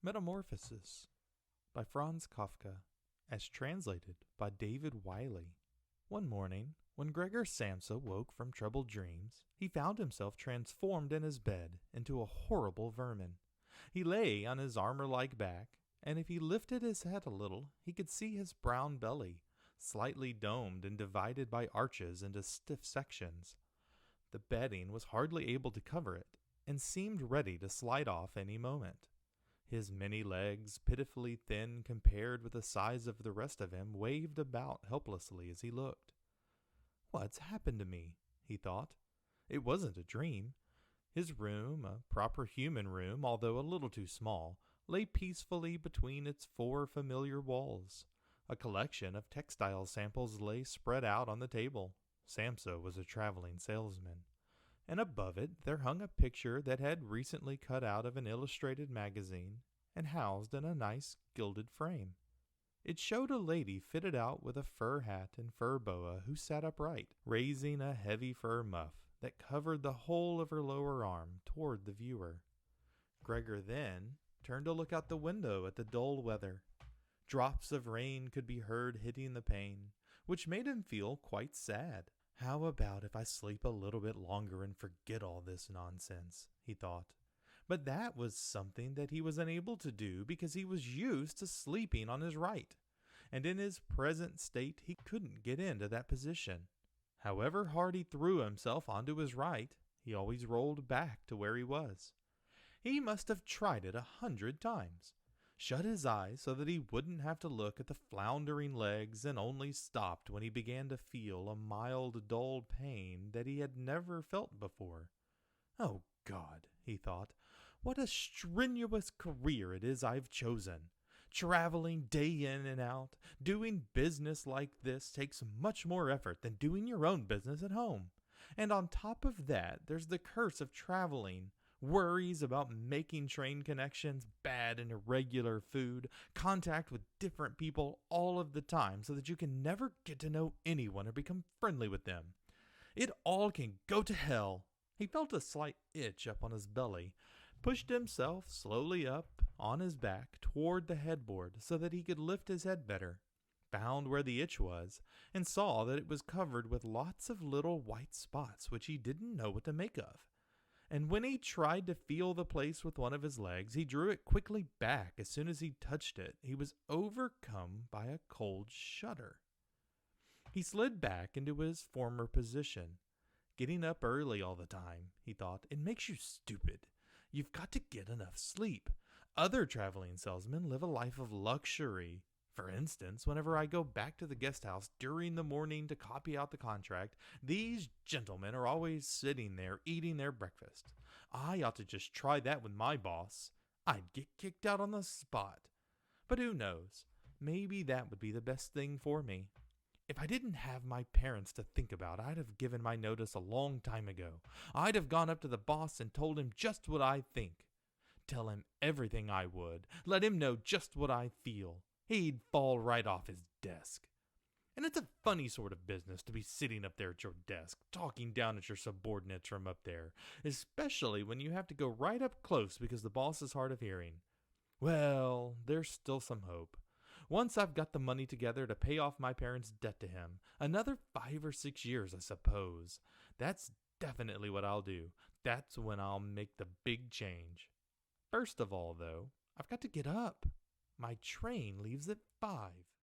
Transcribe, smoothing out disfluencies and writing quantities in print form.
Metamorphosis by Franz Kafka, as translated by David Wiley. One morning, when Gregor Samsa woke from troubled dreams, he found himself transformed in his bed into a horrible vermin. He lay on his armor-like back, and if he lifted his head a little, he could see his brown belly, slightly domed and divided by arches into stiff sections. The bedding was hardly able to cover it, and seemed ready to slide off any moment. His many legs, pitifully thin compared with the size of the rest of him, waved about helplessly as he looked. "What's happened to me?" he thought. It wasn't a dream. His room, a proper human room, although a little too small, lay peacefully between its four familiar walls. A collection of textile samples lay spread out on the table. Samsa was a traveling salesman. And above it there hung a picture that had recently cut out of an illustrated magazine and housed in a nice gilded frame. It showed a lady fitted out with a fur hat and fur boa who sat upright, raising a heavy fur muff that covered the whole of her lower arm toward the viewer. Gregor then turned to look out the window at the dull weather. Drops of rain could be heard hitting the pane, which made him feel quite sad. "How about if I sleep a little bit longer and forget all this nonsense?" he thought. But that was something that he was unable to do because he was used to sleeping on his right, and in his present state he couldn't get into that position. However hard he threw himself onto his right, he always rolled back to where he was. He must have tried it 100 times. Shut his eyes so that he wouldn't have to look at the floundering legs, and only stopped when he began to feel a mild, dull pain that he had never felt before. "Oh, God," he thought, "what a strenuous career it is I've chosen. Traveling day in and out, doing business like this takes much more effort than doing your own business at home. And on top of that, there's the curse of traveling. Worries about making train connections, bad and irregular food, contact with different people all of the time so that you can never get to know anyone or become friendly with them. It all can go to hell." He felt a slight itch up on his belly, pushed himself slowly up on his back toward the headboard so that he could lift his head better, found where the itch was, and saw that it was covered with lots of little white spots which he didn't know what to make of. And when he tried to feel the place with one of his legs, he drew it quickly back. As soon as he touched it, he was overcome by a cold shudder. He slid back into his former position. "Getting up early all the time," he thought, "it makes you stupid. You've got to get enough sleep. Other traveling salesmen live a life of luxury. For instance, whenever I go back to the guest house during the morning to copy out the contract, these gentlemen are always sitting there eating their breakfast. I ought to just try that with my boss. I'd get kicked out on the spot. But who knows? Maybe that would be the best thing for me. If I didn't have my parents to think about, I'd have given my notice a long time ago. I'd have gone up to the boss and told him just what I think. Tell him everything I would. Let him know just what I feel. He'd fall right off his desk. And it's a funny sort of business to be sitting up there at your desk, talking down at your subordinates from up there, especially when you have to go right up close because the boss is hard of hearing. Well, there's still some hope. Once I've got the money together to pay off my parents' debt to him, another 5 or 6 years, I suppose. That's definitely what I'll do. That's when I'll make the big change. First of all, though, I've got to get up. My train leaves at 5.